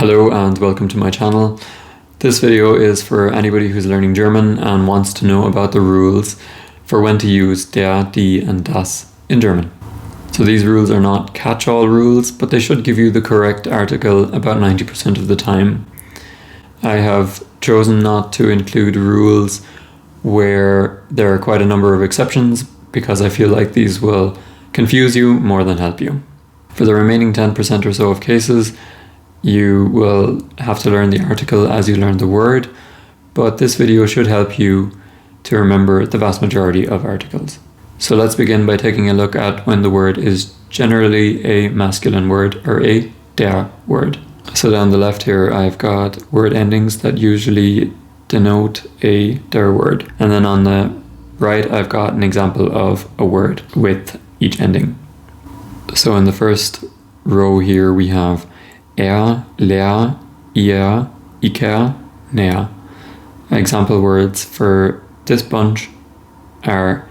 Hello and welcome to my channel. This video is for anybody who's learning German and wants to know about the rules for when to use der, die and das in German. So these rules are not catch-all rules, but they should give you the correct article about 90% of the time. I have chosen not to include rules where there are quite a number of exceptions because I feel like these will confuse you more than help you. For the remaining 10% or so of cases, you will have to learn the article as you learn the word, but this video should help you to remember the vast majority of articles. So let's begin by taking a look at when the word is generally a masculine word or a der word. So down the left here I've got word endings that usually denote a der word, and then on the right I've got an example of a word with each ending. So in the first row here we have leer, ihr, iker, ner. Example words for this bunch are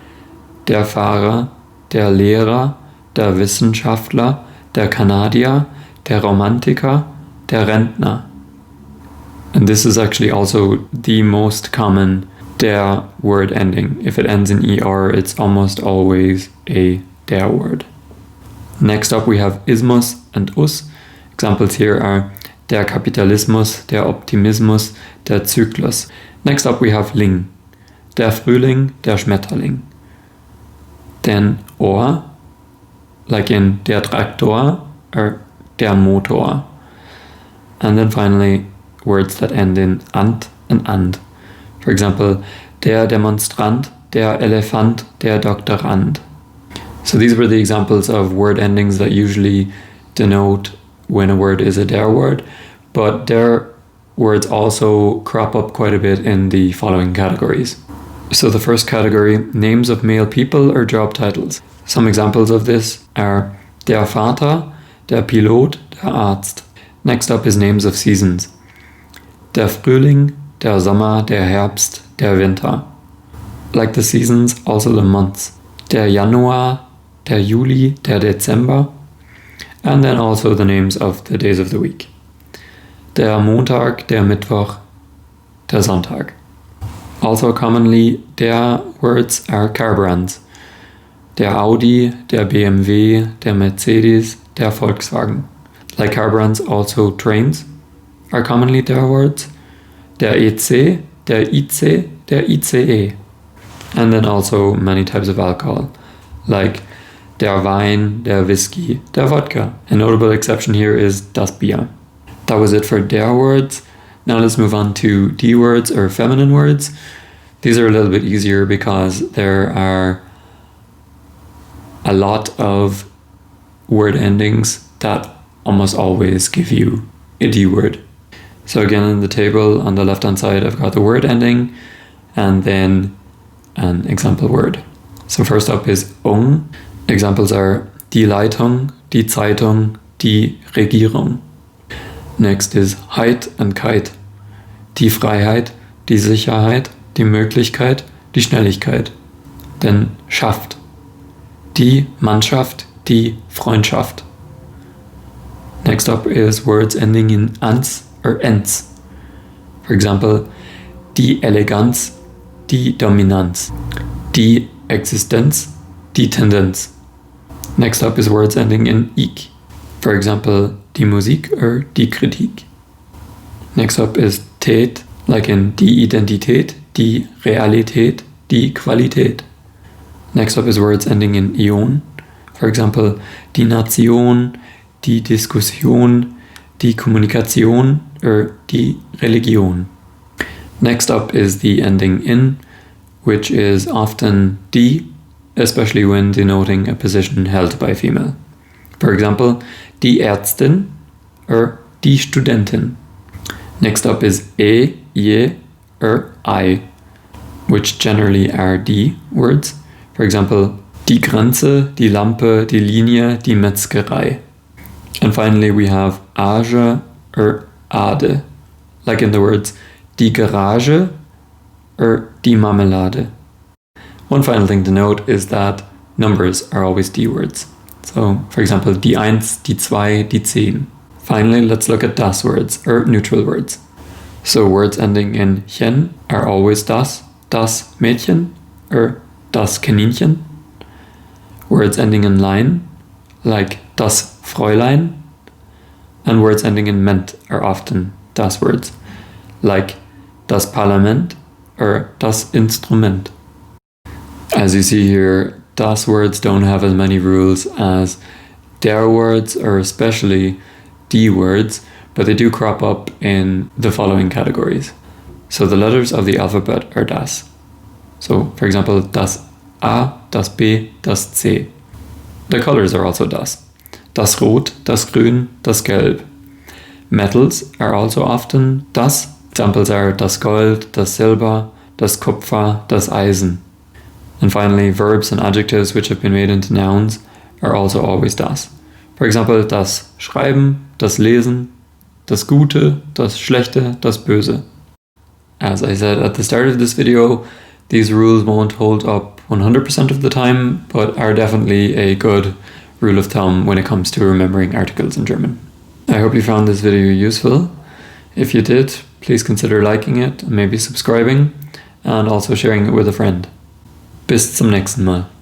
der Fahrer, der Lehrer, der Wissenschaftler, der Kanadier, der Romantiker, der Rentner. And this is actually also the most common der word ending. If it ends in er, it's almost always a der word. Next up we have ismus and us. Examples here are der Kapitalismus, der Optimismus, der Zyklus. Next up we have ling, der Frühling, der Schmetterling. Then or, like in der Traktor or der Motor. And then finally words that end in ant and and. For example, der Demonstrant, der Elefant, der Doktorand. So these were the examples of word endings that usually denote when a word is a der word, but der words also crop up quite a bit in the following categories. So the first category, names of male people or job titles. Some examples of this are der Vater, der Pilot, der Arzt. Next up is names of seasons. Der Frühling, der Sommer, der Herbst, der Winter. Like the seasons, also the months. Der Januar, der Juli, der Dezember. And then also the names of the days of the week. Der Montag, der Mittwoch, der Sonntag. Also commonly, der words are car brands. Der Audi, der BMW, der Mercedes, der Volkswagen. Like car brands, also trains are commonly der words. Der EC, der IC, der ICE. And then also many types of alcohol, like der Wein, der Whisky, der Vodka. A notable exception here is das Bier. That was it for der words. Now let's move on to die words or feminine words. These are a little bit easier because there are a lot of word endings that almost always give you a die word. So again, in the table on the left hand side I've got the word ending and then an example word. So first up is ung. Examples are die Leitung, die Zeitung, die Regierung. Next is heit and keit. Die Freiheit, die Sicherheit, die Möglichkeit, die Schnelligkeit. Then schaft. Die Mannschaft, die Freundschaft. Next up is words ending in ans or ens. For example, die Eleganz, die Dominanz. Die Existenz, die Tendenz. Next up is words ending in ik. For example, die Musik or die Kritik. Next up is heit, like in die Identität, die Realität, die Qualität. Next up is words ending in ion. For example, die Nation, die Diskussion, die Kommunikation or die Religion. Next up is the ending in, which is often die, especially when denoting a position held by a female. For example, die Ärztin or die Studentin. Next up is je or I, which generally are die words. For example, die Grenze, die Lampe, die Linie, die Metzgerei. And finally we have age or ade, like in the words die Garage or die Marmelade. One final thing to note is that numbers are always die words. So, for example, die 1, die 2, die 10. Finally, let's look at das words, or neutral words. So words ending in chen are always das Mädchen, or das Kaninchen. Words ending in lein, like das Fräulein. And words ending in ment are often das words, like das Parlament or das Instrument. As you see here, das words don't have as many rules as der words, or especially die words, but they do crop up in the following categories. So the letters of the alphabet are das. So for example, das A, das B, das C. The colors are also das. Das Rot, das Grün, das Gelb. Metals are also often das. Examples are das Gold, das Silber, das Kupfer, das Eisen. And finally, verbs and adjectives which have been made into nouns are also always das. For example, das Schreiben, das Lesen, das Gute, das Schlechte, das Böse. As I said at the start of this video, these rules won't hold up 100% of the time, but are definitely a good rule of thumb when it comes to remembering articles in German. I hope you found this video useful. If you did, please consider liking it and maybe subscribing, and also sharing it with a friend. Bis zum nächsten Mal.